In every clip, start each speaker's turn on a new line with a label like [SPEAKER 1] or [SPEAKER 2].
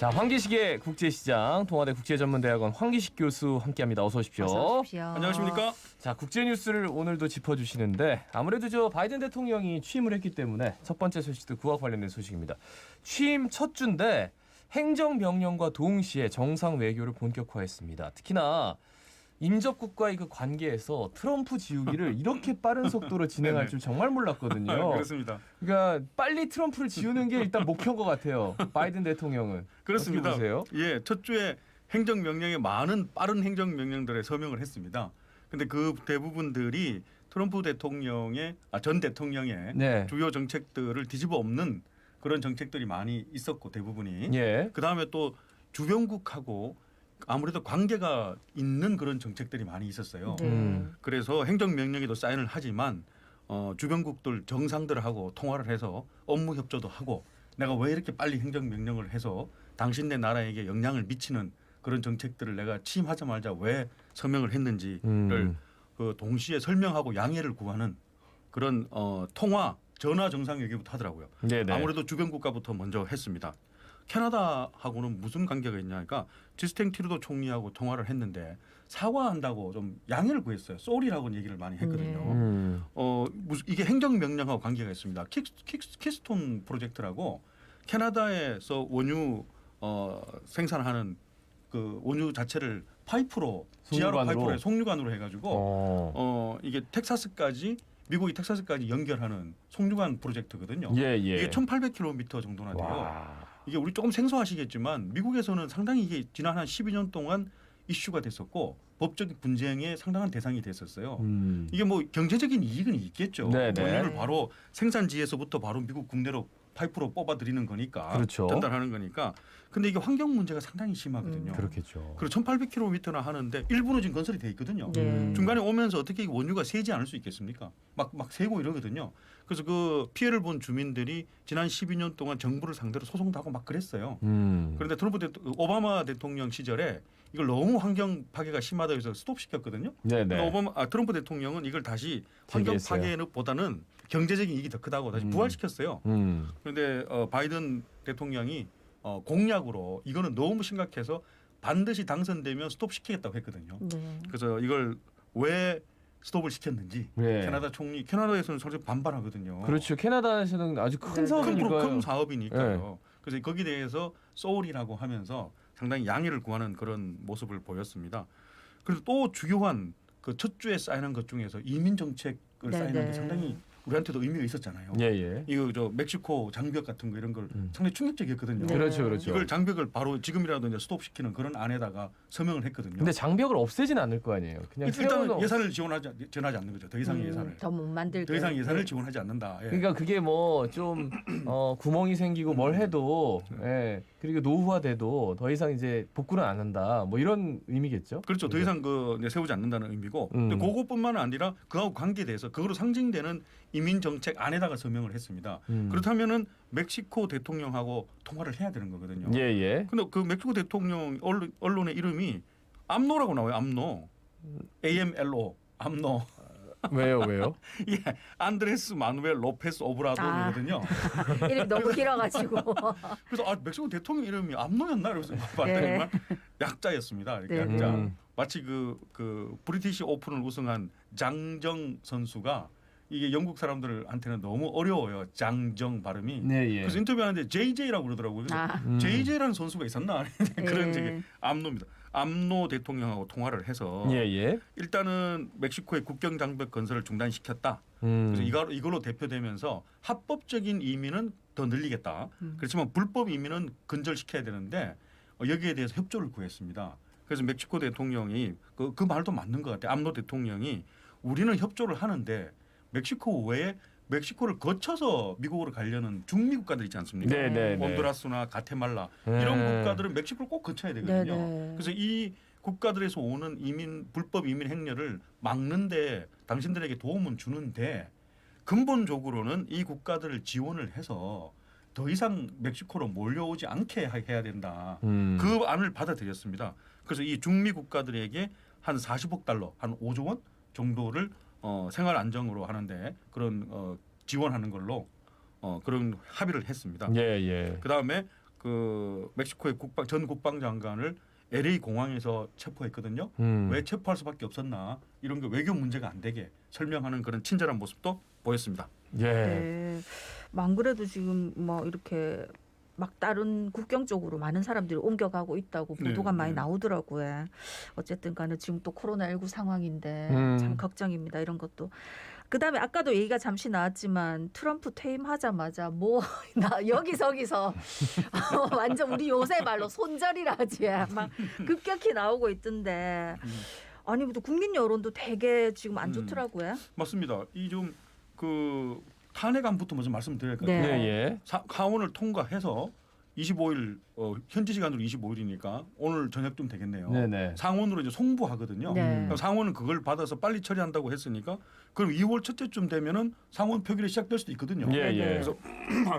[SPEAKER 1] 자, 황기식의 국제시장, 동아대 국제전문대학원 황기식 교수 함께합니다. 어서 오십시오.
[SPEAKER 2] 어서 오십시오.
[SPEAKER 3] 안녕하십니까?
[SPEAKER 1] 자, 국제 뉴스를 오늘도 짚어주시는데 아무래도 저 바이든 대통령이 취임을 했기 때문에 첫 번째 소식도 그와 관련된 소식입니다. 취임 첫 주인데 행정명령과 동시에 정상 외교를 본격화했습니다. 특히나 임접국과의 그 관계에서 트럼프 지우기를 이렇게 빠른 속도로 진행할 줄 정말 몰랐거든요.
[SPEAKER 3] 그렇습니다.
[SPEAKER 1] 그러니까 빨리 트럼프를 지우는 게 일단 목표인 것 같아요. 바이든 대통령은.
[SPEAKER 3] 그렇습니다.
[SPEAKER 1] 어떻게 보세요?
[SPEAKER 3] 예, 첫 주에 행정명령에 많은 빠른 행정명령들에 서명을 했습니다. 근데 그 대부분들이 트럼프 대통령의 전 대통령의
[SPEAKER 1] 네.
[SPEAKER 3] 주요 정책들을 뒤집어 엎는 그런 정책들이 많이 있었고 대부분이.
[SPEAKER 1] 예.
[SPEAKER 3] 그다음에 또 주변국하고 아무래도 관계가 있는 그런 정책들이 많이 있었어요.
[SPEAKER 2] 네.
[SPEAKER 3] 그래서 행정명령에도 사인을 하지만 주변국들 정상들하고 통화를 해서 업무 협조도 하고 내가 왜 이렇게 빨리 행정명령을 해서 당신네 나라에게 영향을 미치는 그런 정책들을 내가 취임하자마자 왜 서명을 했는지를 그 동시에 설명하고 양해를 구하는 그런 통화 전화 정상 외교부터 하더라고요.
[SPEAKER 1] 네네.
[SPEAKER 3] 아무래도 주변 국가부터 먼저 했습니다. 캐나다하고는 무슨 관계가 있냐니까 지스탱 트루도 총리하고 통화를 했는데 사과한다고 좀 양해를 구했어요. 쏘리라고 얘기를 많이 했거든요. 이게 행정명령하고 관계가 있습니다. 키스톤 프로젝트라고 캐나다에서 원유 생산하는 그 원유 자체를 파이프로 지하로 파이프로 송유관으로 해가지고 이게 텍사스까지 미국이 텍사스까지 연결하는 송유관 프로젝트거든요.
[SPEAKER 1] 예, 예.
[SPEAKER 3] 이게 1,800km 정도나 돼요.
[SPEAKER 1] 와.
[SPEAKER 3] 이게 우리 조금 생소하시겠지만 미국에서는 상당히 이게 지난 한 12년 동안 이슈가 됐었고 법적 분쟁의 상당한 대상이 됐었어요. 이게 뭐 경제적인 이익은 있겠죠.
[SPEAKER 1] 네네.
[SPEAKER 3] 원유를 바로 생산지에서부터 바로 미국 국내로 파이프로 뽑아들이는 거니까.
[SPEAKER 1] 그렇죠.
[SPEAKER 3] 전달하는 거니까. 근데 이게 환경 문제가 상당히 심하거든요.
[SPEAKER 1] 그렇겠죠.
[SPEAKER 3] 그리고 1,800km나 하는데 일부는 지금 건설이 돼 있거든요.
[SPEAKER 2] 네.
[SPEAKER 3] 중간에 오면서 어떻게 원유가 새지 않을 수 있겠습니까? 막 새고 이러거든요. 그래서 그 피해를 본 주민들이 지난 12년 동안 정부를 상대로 소송도 하고 막 그랬어요. 그런데 오바마 대통령 시절에 이걸 너무 환경 파괴가 심하다 해서 스톱시켰거든요.
[SPEAKER 1] 네네.
[SPEAKER 3] 트럼프 대통령은 이걸 다시 환경 파괴보다는 경제적인 이익이 더 크다고 다시 부활시켰어요. 그런데 바이든 대통령이 공약으로 이거는 너무 심각해서 반드시 당선되면 스톱시키겠다고 했거든요.
[SPEAKER 2] 네.
[SPEAKER 3] 그래서 이걸 왜 스톱을 시켰는지
[SPEAKER 1] 네.
[SPEAKER 3] 캐나다에서는 솔직히 반발하거든요.
[SPEAKER 1] 그렇죠. 캐나다에서는 아주 큰
[SPEAKER 2] 네,
[SPEAKER 1] 사업이니까요.
[SPEAKER 3] 큰 사업이니까요. 그래서 거기에 대해서 소울이라고 하면서 상당히 양해를 구하는 그런 모습을 보였습니다. 그래서 또 중요한 그 첫 주에 사인한 것 중에서 이민 정책을 사인한 게 상당히 우리한테도 의미가 있었잖아요.
[SPEAKER 1] 예.
[SPEAKER 3] 이거 저 멕시코 장벽 같은 거 이런 걸 상당히 충격적이었거든요.
[SPEAKER 2] 네.
[SPEAKER 1] 그렇죠.
[SPEAKER 3] 이걸 장벽을 바로 지금이라도 이제 스톱시키는 그런 안에다가 서명을 했거든요.
[SPEAKER 1] 근데 장벽을 없애진 않을 거 아니에요. 그냥
[SPEAKER 3] 일단은 예산을 지원하지 않는 거죠. 더 이상의 예산을.
[SPEAKER 2] 더 못 만들게.
[SPEAKER 3] 더 이상 예산을 지원하지 않는다. 예.
[SPEAKER 1] 그러니까 그게 뭐 좀 구멍이 생기고 뭘 해도 그리고 노후화돼도 더 이상 이제 복구는 안 한다. 뭐 이런 의미겠죠.
[SPEAKER 3] 그렇죠. 더 이상 이제 세우지 않는다는 의미고. 근데 그것뿐만 아니라 그하고 관계돼서 그거로 상징되는 이민 정책 안에다가 서명을 했습니다. 그렇다면은 멕시코 대통령하고 통화를 해야 되는 거거든요.
[SPEAKER 1] 예.
[SPEAKER 3] 근데 그 멕시코 대통령 언론의 이름이 암노라고 나와요. 암노. AMLO. 암노.
[SPEAKER 1] 왜요?
[SPEAKER 3] 예, 안드레스 마누엘 로페스 오브라도르거든요.
[SPEAKER 2] 이름이 너무 길어가지고.
[SPEAKER 3] 그래서 멕시코 대통령 이름이 암노였나 그래서 봤더니만 약자였습니다. 이렇게
[SPEAKER 2] 네.
[SPEAKER 3] 약자. 마치 그 브리티시 오픈을 우승한 장정 선수가 이게 영국 사람들한테는 너무 어려워요. 장정 발음이.
[SPEAKER 1] 네, 예.
[SPEAKER 3] 그래서 인터뷰하는데 JJ라고 그러더라고요. 그래서 JJ라는 선수가 있었나? 그런 적이 암노입니다. 암노 대통령하고 통화를 해서
[SPEAKER 1] 예.
[SPEAKER 3] 일단은 멕시코의 국경 장벽 건설을 중단시켰다. 그래서 이걸로 대표되면서 합법적인 이민은 더 늘리겠다. 그렇지만 불법 이민은 근절시켜야 되는데 여기에 대해서 협조를 구했습니다. 그래서 멕시코 대통령이 그 말도 맞는 것 같아요. 암노 대통령이 우리는 협조를 하는데 멕시코 외에 멕시코를 거쳐서 미국으로 가려는 중미 국가들 있지 않습니까?
[SPEAKER 1] 네.
[SPEAKER 3] 혼두라스나 가테말라 이런 국가들은 멕시코를 꼭 거쳐야 되거든요.
[SPEAKER 2] 네.
[SPEAKER 3] 그래서 이 국가들에서 오는 불법 이민 행렬을 막는데 당신들에게 도움은 주는데 근본적으로는 이 국가들을 지원을 해서 더 이상 멕시코로 몰려오지 않게 해야 된다. 그 안을 받아들였습니다. 그래서 이 중미 국가들에게 한 40억 달러, 한 5조 원 정도를 생활 안정으로 하는데 그런 지원하는 걸로 그런 합의를 했습니다.
[SPEAKER 1] 예.
[SPEAKER 3] 그다음에 그 멕시코의 전 국방장관을 LA 공항에서 체포했거든요. 왜 체포할 수밖에 없었나 이런 게 외교 문제가 안 되게 설명하는 그런 친절한 모습도 보였습니다.
[SPEAKER 1] 예.
[SPEAKER 2] 네. 안 그래도 지금 뭐 이렇게 막 다른 국경 쪽으로 많은 사람들이 옮겨가고 있다고 보도가
[SPEAKER 3] 네,
[SPEAKER 2] 많이
[SPEAKER 3] 네.
[SPEAKER 2] 나오더라고요. 어쨌든 간에 지금 또 코로나19 상황인데 참 걱정입니다. 이런 것도. 그다음에 아까도 얘기가 잠시 나왔지만 트럼프 퇴임하자마자 뭐 나 여기저기서 완전 우리 요새 말로 손절이라지 막 급격히 나오고 있던데 아니 또 국민 여론도 되게 지금 안 좋더라고요.
[SPEAKER 3] 맞습니다. 이 좀 그 탄핵안부터 먼저 말씀드려야 할 것
[SPEAKER 2] 네.
[SPEAKER 3] 같아요.
[SPEAKER 1] 예, 예.
[SPEAKER 3] 하원을 통과해서 25일 현지 시간으로 25일이니까 오늘 저녁쯤 되겠네요.
[SPEAKER 1] 네네.
[SPEAKER 3] 상원으로 이제 송부하거든요.
[SPEAKER 2] 네.
[SPEAKER 3] 그럼 상원은 그걸 받아서 빨리 처리한다고 했으니까 그럼 2월 첫째쯤 되면은 상원 표결이 시작될 수도 있거든요.
[SPEAKER 1] 예, 예.
[SPEAKER 3] 그래서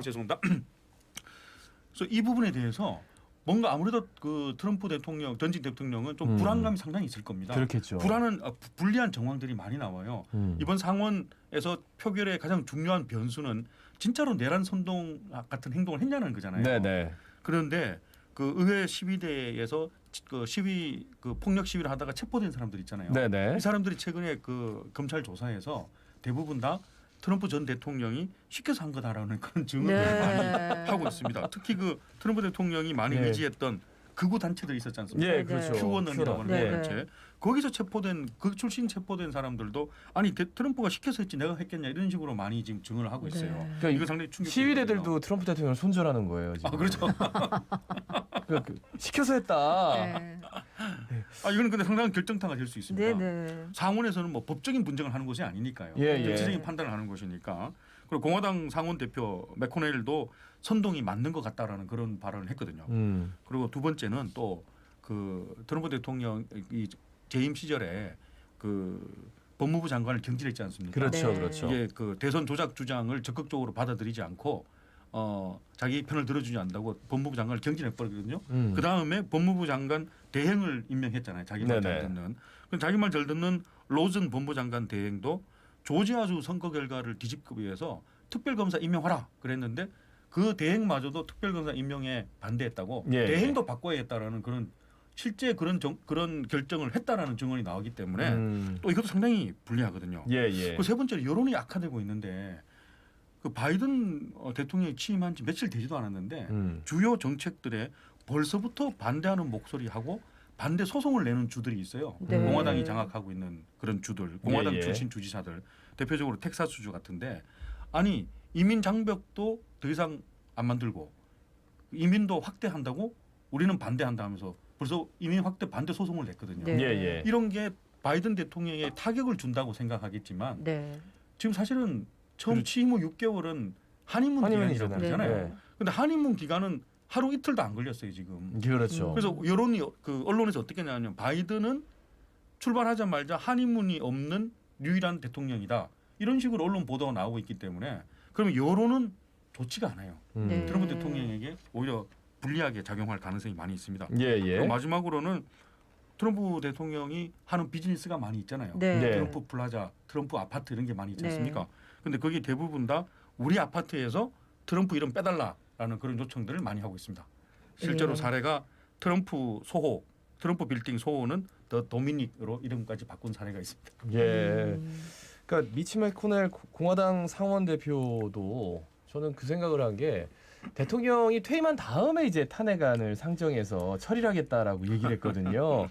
[SPEAKER 3] 죄송합니다. 그래서 이 부분에 대해서 뭔가 아무래도 그 트럼프 대통령 전직 대통령은 좀 불안감이 상당히 있을 겁니다.
[SPEAKER 1] 그렇겠죠.
[SPEAKER 3] 불리한 정황들이 많이 나와요. 이번 상원에서 표결의 가장 중요한 변수는 진짜로 내란 선동 같은 행동을 했냐는 거잖아요.
[SPEAKER 1] 네네.
[SPEAKER 3] 그런데 그 의회 시위대에서 그 시위 그 폭력 시위를 하다가 체포된 사람들 있잖아요.
[SPEAKER 1] 네네.
[SPEAKER 3] 이 사람들이 최근에 그 검찰 조사에서 대부분 다 트럼프 전 대통령이 시켜서 한 거다라는 그런 증언을 많이 하고 있습니다. 특히 그 트럼프 대통령이 많이
[SPEAKER 1] 네.
[SPEAKER 3] 의지했던 극우 단체들이 있었지 않습니까?
[SPEAKER 1] 예, 그렇죠.
[SPEAKER 3] 큐어넌이라고 하는
[SPEAKER 2] 네.
[SPEAKER 3] 단체. 거기서 체포된 그 출신 체포된 사람들도 아니 트럼프가 시켜서 했지 내가 했겠냐 이런 식으로 많이 지금 증언을 하고 있어요.
[SPEAKER 2] 네.
[SPEAKER 1] 그러니까
[SPEAKER 3] 이거 상당히 충격.
[SPEAKER 1] 시위대들도 트럼프 대통령을 손절하는 거예요. 지금.
[SPEAKER 3] 아 그렇죠.
[SPEAKER 1] 시켜서 했다.
[SPEAKER 2] 네.
[SPEAKER 3] 아 이거는 근데 상당한 결정타가 될 수 있습니다.
[SPEAKER 2] 네.
[SPEAKER 3] 상원에서는 뭐 법적인 분쟁을 하는 것이 아니니까요.
[SPEAKER 1] 예, 예.
[SPEAKER 3] 정치적인 판단을 하는 것이니까. 그리고 공화당 상원 대표 맥코넬도 선동이 맞는 것 같다라는 그런 발언을 했거든요. 그리고 두 번째는 또 그 트럼프 대통령이 재임 시절에 그 법무부 장관을 경질했지 않습니까?
[SPEAKER 1] 그렇죠,
[SPEAKER 2] 네.
[SPEAKER 1] 그렇죠.
[SPEAKER 3] 이게 그 대선 조작 주장을 적극적으로 받아들이지 않고 자기 편을 들어주지 않는다고 법무부 장관을 경질해버리거든요. 그 다음에 법무부 장관 대행을 임명했잖아요. 자기 말 잘
[SPEAKER 1] 네네.
[SPEAKER 3] 듣는. 그럼 자기 말 잘 듣는 로즌 법무부 장관 대행도 조지아주 선거 결과를 뒤집기 위해서 특별검사 임명하라 그랬는데 그 대행마저도 특별검사 임명에 반대했다고
[SPEAKER 1] 예,
[SPEAKER 3] 대행도 바꿔야 했다라는 그런 실제 그런 결정을 했다라는 증언이 나오기 때문에 또 이것도 상당히 불리하거든요.
[SPEAKER 1] 예, 예.
[SPEAKER 3] 그 세 번째로 여론이 악화되고 있는데 그 바이든 대통령이 취임한 지 며칠 되지도 않았는데 주요 정책들에 벌써부터 반대하는 목소리하고 반대 소송을 내는 주들이 있어요.
[SPEAKER 2] 네.
[SPEAKER 3] 공화당이 장악하고 있는 그런 주들, 공화당
[SPEAKER 1] 예, 예.
[SPEAKER 3] 출신 주지사들, 대표적으로 텍사스주 같은데 아니 이민 장벽도 더 이상 안 만들고 이민도 확대한다고 우리는 반대한다 하면서 벌써 이민 확대 반대 소송을 냈거든요.
[SPEAKER 2] 네.
[SPEAKER 1] 예, 예.
[SPEAKER 3] 이런 게 바이든 대통령에 타격을 준다고 생각하겠지만
[SPEAKER 2] 네.
[SPEAKER 3] 지금 사실은 처음
[SPEAKER 1] 그렇죠.
[SPEAKER 3] 취임 후 6개월은 한인문 기간이라고
[SPEAKER 1] 한인문이잖아요.
[SPEAKER 3] 그러잖아요.
[SPEAKER 1] 네.
[SPEAKER 3] 근데 한인문 기간은 하루 이틀도 안 걸렸어요 지금.
[SPEAKER 1] 그렇죠.
[SPEAKER 3] 그래서 여론이 그 언론에서 어떻게 했냐면 바이든은 출발하자마자 한인문이 없는 유일한 대통령이다. 이런 식으로 언론 보도가 나오고 있기 때문에 그러면 여론은 좋지가 않아요.
[SPEAKER 2] 네.
[SPEAKER 3] 트럼프 대통령에게 오히려 불리하게 작용할 가능성이 많이 있습니다.
[SPEAKER 1] 예,
[SPEAKER 3] 그리고
[SPEAKER 1] 예.
[SPEAKER 3] 마지막으로는 트럼프 대통령이 하는 비즈니스가 많이 있잖아요.
[SPEAKER 2] 네.
[SPEAKER 1] 네.
[SPEAKER 3] 트럼프 플라자, 트럼프 아파트 이런 게 많이 있지
[SPEAKER 2] 네.
[SPEAKER 3] 않습니까? 근데 거기 대부분 다 우리 아파트에서 트럼프 이름 빼달라라는 그런 요청들을 많이 하고 있습니다. 실제로
[SPEAKER 2] 예.
[SPEAKER 3] 사례가 트럼프 소호, 트럼프 빌딩 소호는 더 도미닉으로 이름까지 바꾼 사례가 있습니다.
[SPEAKER 1] 예. 그러니까 미치 맥코넬 공화당 상원 대표도 저는 그 생각을 한 게 대통령이 퇴임한 다음에 이제 탄핵안을 상정해서 처리를 하겠다라고 얘기를 했거든요.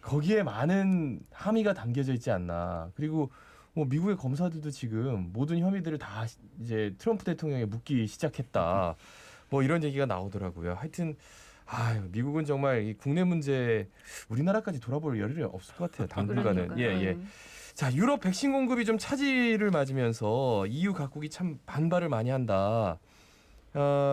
[SPEAKER 1] 거기에 많은 함의가 담겨져 있지 않나. 그리고 뭐 미국의 검사들도 지금 모든 혐의들을 다 이제 트럼프 대통령에 묻기 시작했다. 뭐 이런 얘기가 나오더라고요. 하여튼 미국은 정말 이 국내 문제 우리나라까지 돌아볼 여력이 없을 것 같아요. 당분간은. 예, 예. 자, 유럽 백신 공급이 좀 차질을 맞으면서 EU 각국이 참 반발을 많이 한다.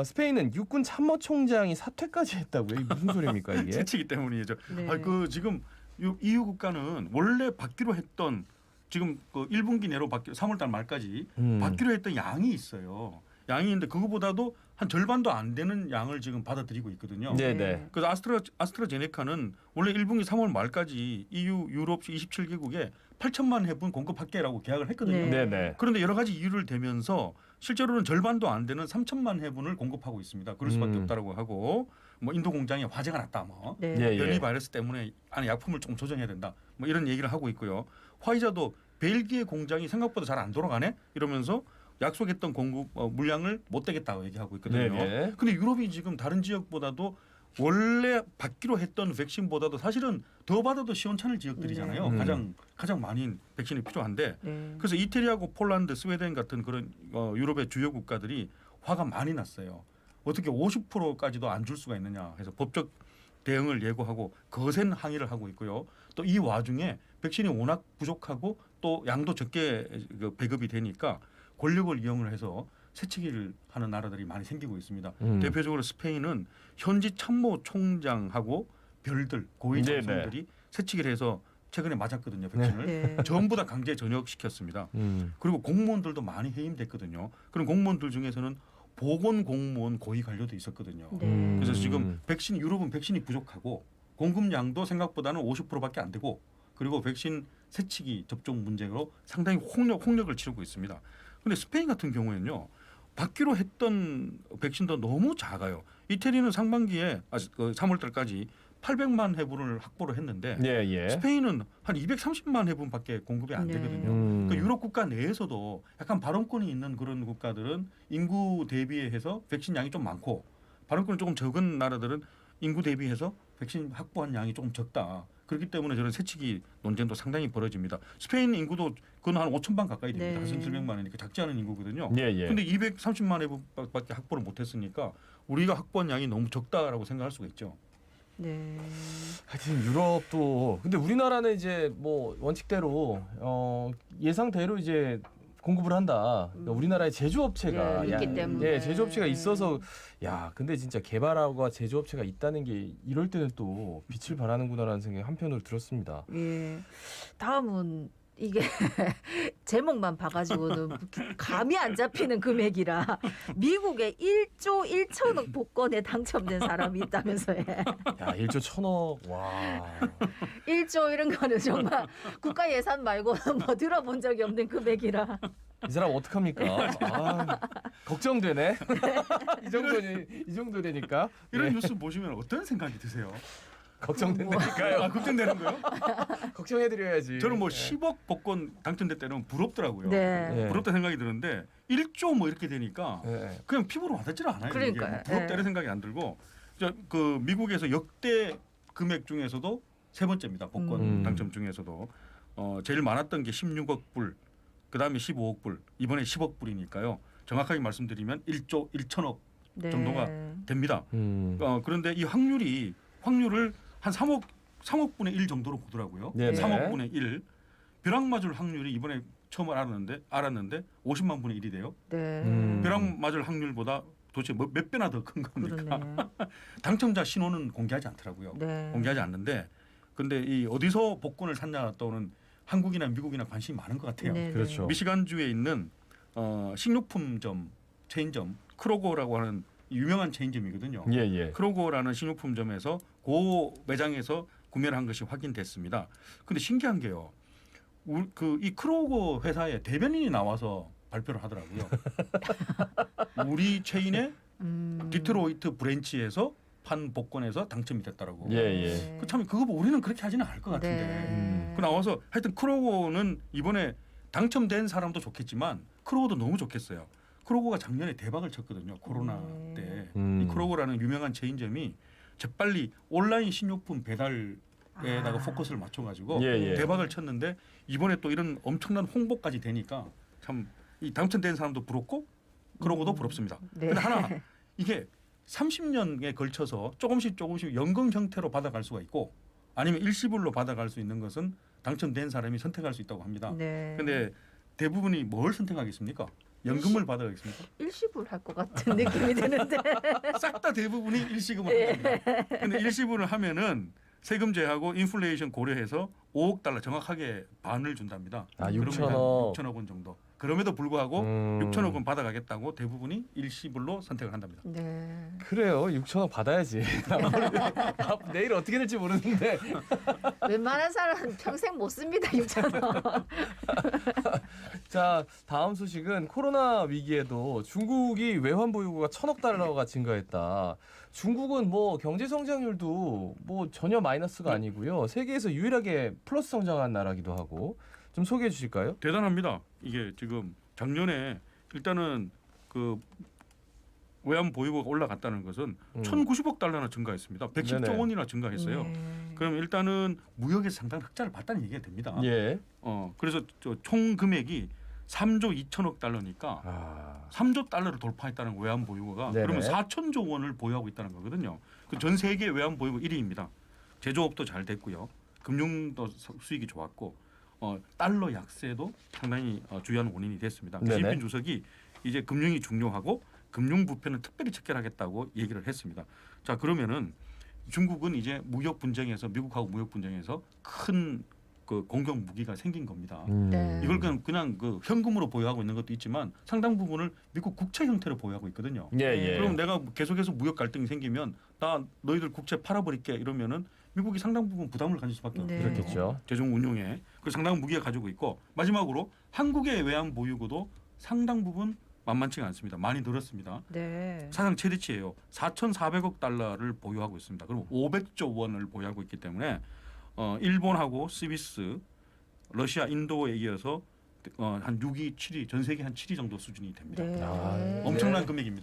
[SPEAKER 1] 스페인은 육군 참모총장이 사퇴까지 했다고요? 이게 무슨 소리입니까 이게?
[SPEAKER 3] 채치기 때문이죠.
[SPEAKER 2] 네.
[SPEAKER 3] 그 지금 EU 국가는 원래 받기로 했던 지금 그 1분기 내로 3월달 말까지 받기로 했던 양이 있어요. 양이 있는데 그거보다도 한 절반도 안 되는 양을 지금 받아들이고 있거든요.
[SPEAKER 1] 네네.
[SPEAKER 3] 그래서 아스트라제네카는 원래 1분기 3월 말까지 EU 유럽 27개국에 8천만 회분 공급할게라고 계약을 했거든요.
[SPEAKER 2] 네.
[SPEAKER 1] 네네.
[SPEAKER 3] 그런데 여러 가지 이유를 대면서 실제로는 절반도 안 되는 3천만 회분을 공급하고 있습니다. 그럴 수밖에 없다라고 하고 뭐 인도 공장에 화재가 났다 뭐
[SPEAKER 2] 네.
[SPEAKER 1] 예,
[SPEAKER 3] 변이 바이러스 때문에 안에 약품을 조금 조정해야 된다. 뭐 이런 얘기를 하고 있고요. 화이자도 벨기에 공장이 생각보다 잘 안 돌아가네 이러면서 약속했던 공급 물량을 못 되겠다고 얘기하고 있거든요.
[SPEAKER 1] 네네.
[SPEAKER 3] 근데 유럽이 지금 다른 지역보다도 원래 받기로 했던 백신보다도 사실은 더 받아도 시원찮을 지역들이잖아요. 가장 많이 백신이 필요한데
[SPEAKER 2] 네.
[SPEAKER 3] 그래서 이태리하고 폴란드, 스웨덴 같은 그런 유럽의 주요 국가들이 화가 많이 났어요. 어떻게 50%까지도 안 줄 수가 있느냐 해서 법적 대응을 예고하고 거센 항의를 하고 있고요. 또 이 와중에 백신이 워낙 부족하고 또 양도 적게 배급이 되니까 권력을 이용을 해서 새치기를 하는 나라들이 많이 생기고 있습니다. 대표적으로 스페인은 현지 참모 총장하고 별들 고위 장성들이 새치기를 해서 최근에 맞았거든요. 백신을.
[SPEAKER 2] 네.
[SPEAKER 3] 전부 다 강제 전역시켰습니다. 그리고 공무원들도 많이 해임됐거든요. 그런 공무원들 중에서는 보건 공무원 고위 관료도 있었거든요.
[SPEAKER 2] 네.
[SPEAKER 3] 그래서 지금 유럽은 백신이 부족하고 공급량도 생각보다는 50%밖에 안 되고 그리고 백신 새치기 접종 문제로 상당히 홍역을 치르고 있습니다. 그런데 스페인 같은 경우에는요. 받기로 했던 백신도 너무 작아요. 이태리는 상반기에 3월 달까지 800만 회분을 확보를 했는데
[SPEAKER 1] 예.
[SPEAKER 3] 스페인은 한 230만 회분밖에 공급이 안 되거든요. 그러니까 유럽 국가 내에서도 약간 발언권이 있는 그런 국가들은 인구 대비해서 백신 양이 좀 많고 발언권이 조금 적은 나라들은 인구 대비해서 백신 확보한 양이 조금 적다. 그렇기 때문에 저런 새치기 논쟁도 상당히 벌어집니다. 스페인 인구도 그건 한 5천만 가까이 됩니다.
[SPEAKER 2] 네.
[SPEAKER 3] 4,700만이니까 작지 않은 인구거든요.
[SPEAKER 1] 예.
[SPEAKER 3] 그런데 230만 회분밖에 확보를 못했으니까 우리가 확보한 양이 너무 적다라고 생각할 수가 있죠.
[SPEAKER 2] 네.
[SPEAKER 1] 하여튼 유럽도 근데 우리나라는 이제 뭐 원칙대로 예상대로 이제 공급을 한다. 그러니까 우리나라의 제조업체가
[SPEAKER 2] 네, 있기 때문에.
[SPEAKER 1] 예, 제조업체가 있어서 야, 근데 진짜 개발하고 제조업체가 있다는 게 이럴 때는 또 빛을 발하는구나라는 생각이 한편으로 들었습니다.
[SPEAKER 2] 예. 다음은 이게 제목만 봐가지고는 감이 안 잡히는 금액이라 미국의 1조 1천억 복권에 당첨된 사람이 있다면서요.
[SPEAKER 1] 야, 1조 1천억. 와.
[SPEAKER 2] 1조 이런 거는 정말 국가 예산 말고는 뭐 들어본 적이 없는 금액이라.
[SPEAKER 1] 이 사람 어떡합니까? 아, 걱정되네. 이 정도 되니까.
[SPEAKER 3] 이런
[SPEAKER 1] 네,
[SPEAKER 3] 뉴스 보시면 어떤 생각이 드세요?
[SPEAKER 1] 걱정된다니까요.
[SPEAKER 3] 걱정되는 거요?
[SPEAKER 1] 걱정해드려야지.
[SPEAKER 3] 저는 뭐 10억 복권 당첨될 때는 부럽더라고요.
[SPEAKER 2] 네.
[SPEAKER 1] 네.
[SPEAKER 3] 부럽다 생각이 드는데 1조 뭐 이렇게 되니까
[SPEAKER 1] 네.
[SPEAKER 3] 그냥 피부로 와닿지를 않아요.
[SPEAKER 2] 그러니까요.
[SPEAKER 3] 이게 뭐 부럽다
[SPEAKER 2] 네.
[SPEAKER 3] 이런 생각이 안 들고 그 미국에서 역대 금액 중에서도 세 번째입니다. 복권 당첨 중에서도 제일 많았던 게 16억 불, 그다음에 15억 불, 이번에 10억 불이니까요. 정확하게 말씀드리면 1조 1천억
[SPEAKER 2] 네.
[SPEAKER 3] 정도가 됩니다. 그런데 이 확률을 한 3억 분의 1 정도로 보더라고요.
[SPEAKER 1] 네네.
[SPEAKER 3] 3억 분의 1. 벼락 맞을 확률이 이번에 처음 알았는데 50만 분의 1이 돼요.
[SPEAKER 2] 네.
[SPEAKER 3] 벼락 맞을 확률보다 도대체 몇 배나 더 큰 겁니까?
[SPEAKER 2] 그러네.
[SPEAKER 3] 당첨자 신원은 공개하지 않더라고요.
[SPEAKER 2] 네.
[SPEAKER 3] 공개하지 않는데 근데 이 어디서 복권을 샀냐 또는 한국이나 미국이나 관심이 많은 것 같아요.
[SPEAKER 2] 네,
[SPEAKER 1] 그렇죠.
[SPEAKER 3] 미시간주에 있는 식료품점 체인점 크로거라고 하는 유명한 체인점이거든요.
[SPEAKER 1] 예.
[SPEAKER 3] 크로거라는 식료품점에서 그 매장에서 구매를 한 것이 확인됐습니다. 근데 신기한 게요. 이 크로거 회사의 대변인이 나와서 발표를 하더라고요. 우리 체인의 디트로이트 브랜치에서 판 복권에서 당첨이 됐다라고.
[SPEAKER 1] 예.
[SPEAKER 3] 참 그거 우리는 그렇게 하지는 않을 것 같은데.
[SPEAKER 2] 네.
[SPEAKER 3] 그 나와서 하여튼 크로거는 이번에 당첨된 사람도 좋겠지만 크로거도 너무 좋겠어요. 크로거가 작년에 대박을 쳤거든요. 코로나 때. 이 크로거라는 유명한 체인점이 재빨리 온라인 식료품 배달에다가 포커스를 맞춰가지고
[SPEAKER 1] 예.
[SPEAKER 3] 대박을 쳤는데 이번에 또 이런 엄청난 홍보까지 되니까 참 이 당첨된 사람도 부럽고 크로거도 부럽습니다.
[SPEAKER 2] 네.
[SPEAKER 3] 근데 하나 이게 30년에 걸쳐서 조금씩 연금 형태로 받아갈 수가 있고 아니면 일시불로 받아갈 수 있는 것은 당첨된 사람이 선택할 수 있다고 합니다.
[SPEAKER 2] 네.
[SPEAKER 3] 그런데 대부분이 뭘 선택하겠습니까? 연금을 받아가겠습니까?
[SPEAKER 2] 일시불 할 것 같은 느낌이 드는데.
[SPEAKER 3] 싹 다 대부분이 일시금을 합니다. 근데 일시불을 하면은 세금제하고 인플레이션 고려해서 5억 달러 정확하게 반을 준답니다.
[SPEAKER 1] 아,
[SPEAKER 3] 그러면
[SPEAKER 1] 6천억.
[SPEAKER 3] 6천억 원 정도. 그럼에도 불구하고
[SPEAKER 1] 음.
[SPEAKER 3] 6천억 원 받아가겠다고 대부분이 일시불로 선택을 한답니다.
[SPEAKER 2] 네.
[SPEAKER 1] 그래요. 6천억 받아야지. 내일 어떻게 될지 모르는데.
[SPEAKER 2] 웬만한 사람은 평생 못 씁니다. 6천원.
[SPEAKER 1] 자, 다음 소식은 코로나 위기에도 중국이 외환 보유고가 1,000억 달러가 증가했다. 중국은 뭐 경제 성장률도 뭐 전혀 마이너스가 아니고요. 세계에서 유일하게 플러스 성장한 나라기도 하고. 좀 소개해 주실까요?
[SPEAKER 3] 대단합니다. 이게 지금 작년에 일단은 그 외환 보유고가 올라갔다는 것은 1,090억 달러나 증가했습니다. 110조
[SPEAKER 1] 네네.
[SPEAKER 3] 원이나 증가했어요.
[SPEAKER 2] 네.
[SPEAKER 3] 그럼 일단은 무역에서 상당한 흑자를 봤다는 얘기가 됩니다.
[SPEAKER 1] 예.
[SPEAKER 3] 그래서 총 금액이 3조 2천억 달러니까
[SPEAKER 1] 아.
[SPEAKER 3] 3조 달러를 돌파했다는 외환 보유고가
[SPEAKER 1] 네네.
[SPEAKER 3] 그러면 4천조 원을 보유하고 있다는 거거든요. 그 전 세계 외환 보유고 1위입니다. 제조업도 잘 됐고요. 금융도 수익이 좋았고 달러 약세도 상당히 주요한 원인이 됐습니다.
[SPEAKER 1] 네네.
[SPEAKER 3] 시진핑 주석이 이제 금융이 중요하고 금융 부패는 특별히 척결하겠다고 얘기를 했습니다. 자, 그러면은 중국은 이제 무역 분쟁에서 미국하고 무역 분쟁에서 큰 그 공격 무기가 생긴 겁니다.
[SPEAKER 2] 네.
[SPEAKER 3] 이걸 그냥 그 현금으로 보유하고 있는 것도 있지만 상당 부분을 미국 국채 형태로 보유하고 있거든요.
[SPEAKER 1] 예, 예.
[SPEAKER 3] 그럼 내가 계속해서 무역 갈등이 생기면 나 너희들 국채 팔아버릴게 이러면은 미국이 상당 부분 부담을 가질 수밖에
[SPEAKER 2] 네.
[SPEAKER 3] 없거든요.
[SPEAKER 1] 그렇겠죠.
[SPEAKER 3] 재정 운용에 그 상당한 무기가 가지고 있고 마지막으로 한국의 외환 보유고도 상당 부분 만만치가 않습니다. 많이 늘었습니다.
[SPEAKER 2] 네.
[SPEAKER 3] 사상 최대치예요. 4,400억 달러를 보유하고 있습니다. 그럼 500조 원을 보유하고 있기 때문에 일본하고 스위스, 러시아, 인도에 이어서 한 6위, 7위, 전 세계 한 7위 정도 수준이 됩니다.
[SPEAKER 2] 네.
[SPEAKER 1] 아,
[SPEAKER 3] 엄청난 금액입니다.